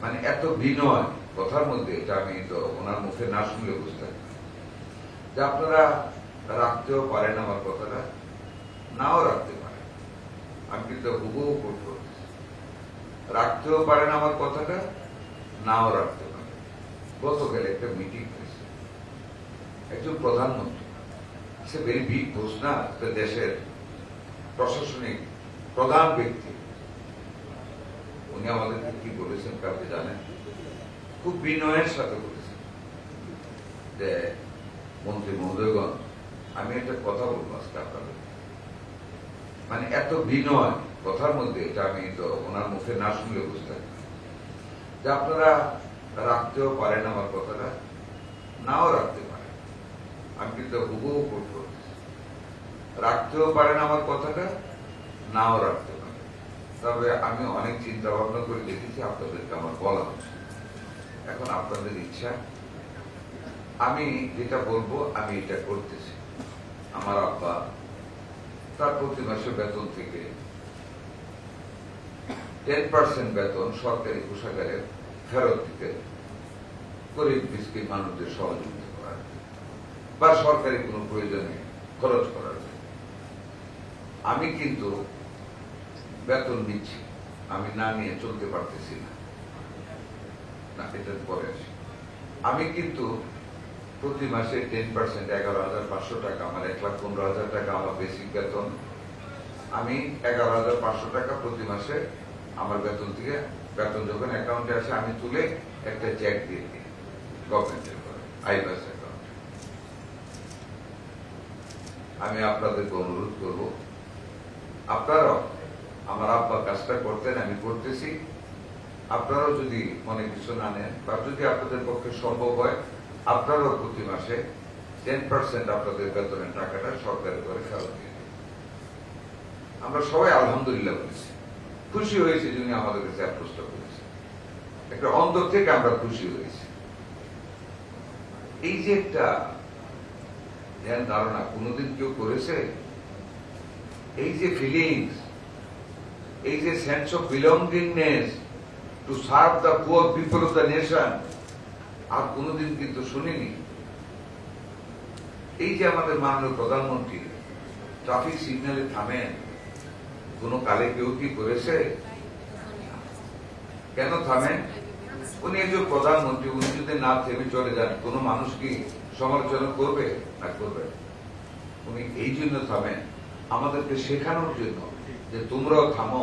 মানে এত বিনয় কথার মধ্যে, এটা আমি তো ওনার মুখে না শুনলে বুঝতে যে আপনারা রাখতেও পারেন আমার কথাটা, নাও রাখতে পারেন। আমি কিন্তু হুবহু কোট করতেছি, রাখতেও পারেন আমার কথাটা, নাও রাখতে পারেন। গতকাল একটা মিটিং হয়েছে, একজন প্রধানমন্ত্রী, সে ভেরি বিগ পোস্ট না, দেশের প্রশাসনিক প্রধান ব্যক্তি, উনি আমাদেরকে কি বলেছেন কাউকে জানেন? খুব বিনয়ের সাথে বলেছেন যে মন্ত্রী মহোদয়গণ, আমি একটা কথা বলবো আজকে আপনাদের। মানে এত বিনয় কথার মধ্যে, এটা আমি তো ওনার মুখে না শুনলে বুঝতে যে আপনারা রাখতেও পারেন আমার কথাটা, নাও রাখতে পারেন। আমি কিন্তু হুবহু কোট করতেছি, রাখতেও পারেন আমার কথাটা, নাও রাখতে পারেন। তবে আমি অনেক চিন্তা ভাবনা করে দেখেছি, আপনাদেরকে আমার বলা হচ্ছে, এখন আপনাদের ইচ্ছা। আমি যেটা বলবো আমি এটা করতেছি। আমার আব্বা তার প্রতি মাসে বেতন থেকে 10% বেতন সরকারি কোষাগারে ফেরত দিতে, গরিব মিসকিন মানুষদের সহযোগিতা করার বা সরকারি কোনো প্রয়োজনে খরচ করার। আমি কিন্তু বেতন নিচ্ছি, আমি না নিয়ে চলতে পারতেছি না, এটার পরে আসি। আমি কিন্তু প্রতি মাসে 10% 11,500 টাকা, আমার 1,15,000 টাকা আমার বেসিক বেতন, আমি 11,500 টাকা প্রতি মাসে আমার বেতন থেকে, বেতন যখন অ্যাকাউন্টে আসে আমি তুলে একটা চেক দিয়ে দিই গভর্নমেন্টের করে, আইবাস অ্যাকাউন্টে। আমি আপনাদেরকে অনুরোধ করব, আপনারাও আমার আব্বা কাজটা করতেন, আমি করতেছি, আপনারাও যদি মনে কিছু না নেন বা যদি আপনাদের পক্ষে সম্ভব হয়, আপনারাও প্রতি মাসে 10% আপনাদের বেতনের টাকাটা সরকারের করে ফেরত দিয়ে দিন। আমরা সবাই আলহামদুলিল্লাহ বলেছি, খুশি হয়েছে যিনি আমাদের কাছে অ্যাপ্রোচটা করেছে, একটা অন্তর থেকে আমরা খুশি হয়েছি। এই যে একটা ধ্যান ধারণা কোনদিন কেউ করেছে, এই যে ফিলিংস, এই যে sense of belongingness to serve the poor people of the nation, আর কোনদিন কিন্তু শুনিনি। এই যে আমাদের মাননীয় প্রধানমন্ত্রী ট্রাফিক সিগন্যালে থামেন, কোন কালে কেউ কি করেছে? কেন থামেন? উনি একজন প্রধানমন্ত্রী, উনি যদি না থেমে চলে যান, কোন মানুষ কি সমালোচনা করবে? না করবে। উনি এই জন্য থামেন, আমাদেরকে শেখানোর জন্য যে তোমরাও থামো,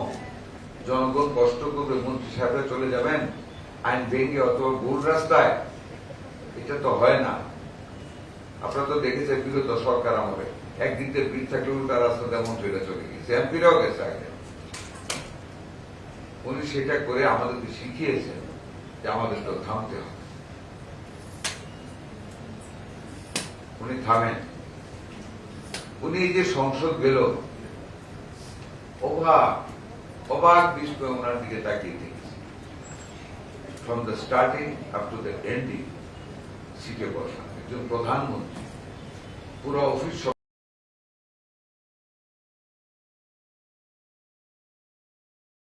জনগণ কষ্ট করবে, মন্ত্রী সাহেবরা চলে যাবেন আইন ভেঙে অথবা ভুল রাস্তায়, এটা তো হয় না। আপনারা তো দেখেছেন বিগত সরকার আমলে একদিকে ভিড় থাকলে উল্টা রাস্তাতে মন্ত্রীরা চলে গেছে, এমপিরাও গেছে আগে। উনি সেটা করে আমাদেরকে শিখিয়েছেন যে আমাদের তো থামতে হবে। উনি থামেন। উনি এই যে সংসদ গেল, অবাক বিস্ময় ওনার দিকে তাকিয়ে দেখেছি, from the starting up to the ending সিটে বসা একজন প্রধানমন্ত্রী, পুরো অফিস